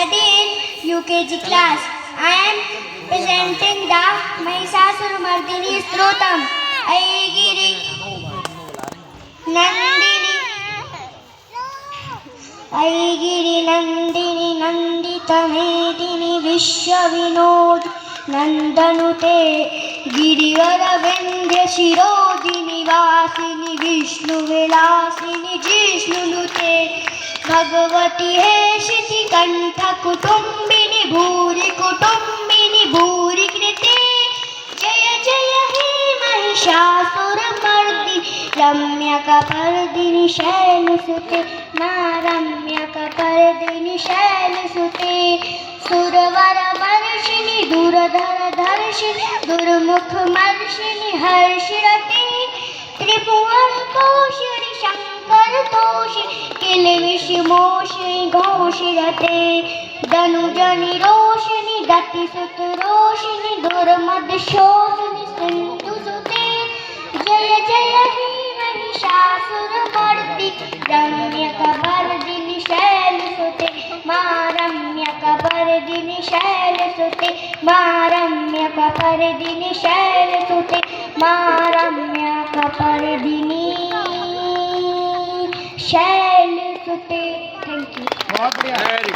study in UKG class. I am presenting the Mahishasuramardiनी Stotram. Aigiri Nandini Aigiri Nandini Nandita Medini Vishwavinod Nandanute Girivara Vendya Shirodini Vasini Vishnu Vilasini Jishnunute Bhagavati Heshiti Kantha Kutumbini Bhuri Kutumbini Bhuri Krite Jaya Jaya He Mahishasuramardi Ramyaka Pardini Shailusute Ma Ramyaka Pardini Shailusute Suravara Varshini Duradhara Dharshini Durmukh Marshini Harshirati Triphuvan Koshini Shankar Toshini Kilvish Moshini Ghoshirate Danujani Roshini Dati Sut Roshini Durmad Shoshini Sindhu Sute Jaya Jaya He Mahishasuramardi Ramyaka Pardini Shailusute Ma Ramyaka Pardini Shailusute Ma Ramyaka Pardini Shailusute Ma Ramyaka Pardini Shailusute. Thank you. बहुत बढ़िया।